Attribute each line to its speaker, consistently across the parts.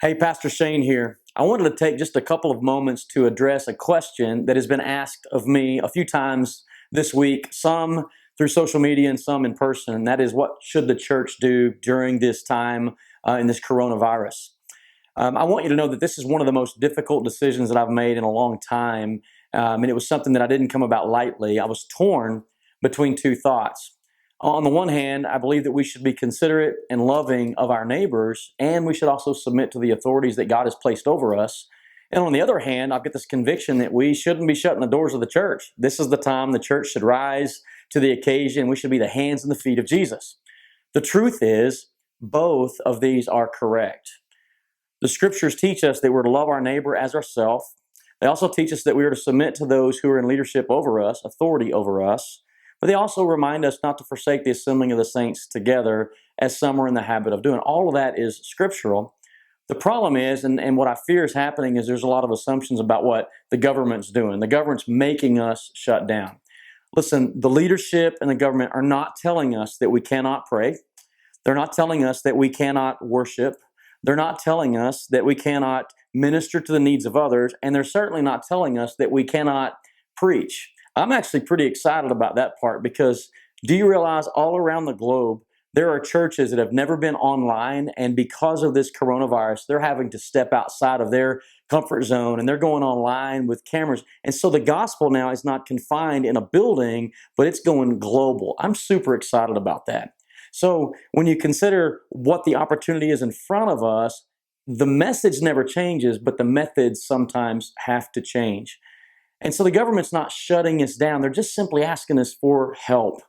Speaker 1: Hey, Pastor Shane here. I wanted to take just a couple of moments to address a question that has been asked of me a few times this week, some through social media and some in person. And that is, what should the church do during this time in this coronavirus? I want you to know that this is one of the most difficult decisions that I've made in a long time. And it was something that I didn't come about lightly. I was torn between two thoughts. On the one hand, I believe that we should be considerate and loving of our neighbors, and we should also submit to the authorities that God has placed over us. And on the other hand, I've got this conviction that we shouldn't be shutting the doors of the church. This is the time the church should rise to the occasion. We should be the hands and the feet of Jesus. The truth is, both of these are correct. The scriptures teach us that we're to love our neighbor as ourselves. They also teach us that we are to submit to those who are in leadership over us, authority over us. But they also remind us not to forsake the assembling of the saints together, as some are in the habit of doing. All of that is scriptural. The problem is, and what I fear is happening, is there's a lot of assumptions about what the government's doing. The government's making us shut down. Listen, the leadership and the government are not telling us that we cannot pray. They're not telling us that we cannot worship. They're not telling us that we cannot minister to the needs of others. And they're certainly not telling us that we cannot preach. I'm actually pretty excited about that part, because do you realize all around the globe, there are churches that have never been online, and because of this coronavirus, they're having to step outside of their comfort zone, and they're going online with cameras. And so the gospel now is not confined in a building, but it's going global. I'm super excited about that. So when you consider what the opportunity is in front of us, the message never changes, but the methods sometimes have to change. And so the government's not shutting us down. They're just simply asking us for help.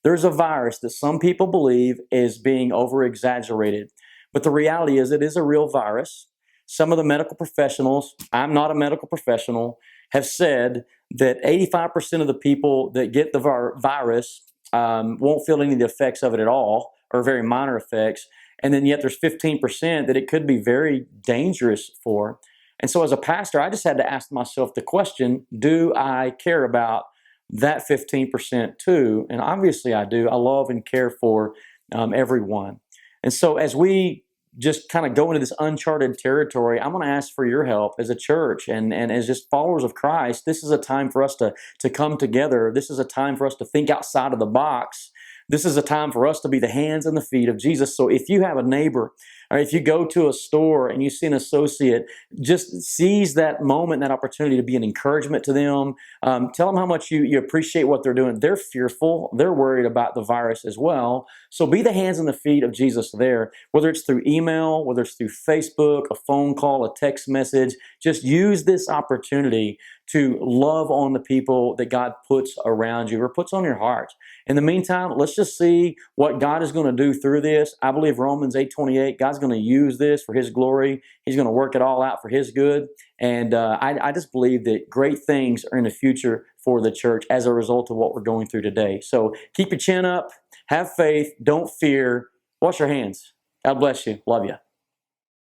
Speaker 1: There's a virus that some people believe is being over-exaggerated. But the reality is, it is a real virus. Some of the medical professionals, I'm not a medical professional, have said that 85% of the people that get the virus won't feel any of the effects of it at all, or very minor effects. And then yet there's 15% that it could be very dangerous for. And so as a pastor, I just had to ask myself the question, do I care about that 15% too? And obviously I do. I love and care for everyone. And so as we just kind of go into this uncharted territory, I'm going to ask for your help as a church and as just followers of Christ. This is a time for us to come together. This is a time for us to think outside of the box. This is a time for us to be the hands and the feet of Jesus. So if you have a neighbor, or if you go to a store and you see an associate, just seize that moment, that opportunity to be an encouragement to them. Tell them how much you appreciate what they're doing. They're fearful. They're worried about the virus as well. So be the hands and the feet of Jesus there, whether it's through email, whether it's through Facebook, a phone call, a text message. Just use this opportunity to love on the people that God puts around you or puts on your heart. In the meantime, let's just see what God is going to do through this. I believe Romans 8:28, God's going to use this for His glory. He's going to work it all out for His good. And I just believe that great things are in the future for the church as a result of what we're going through today. So keep your chin up, have faith, don't fear, wash your hands. God bless you. Love you.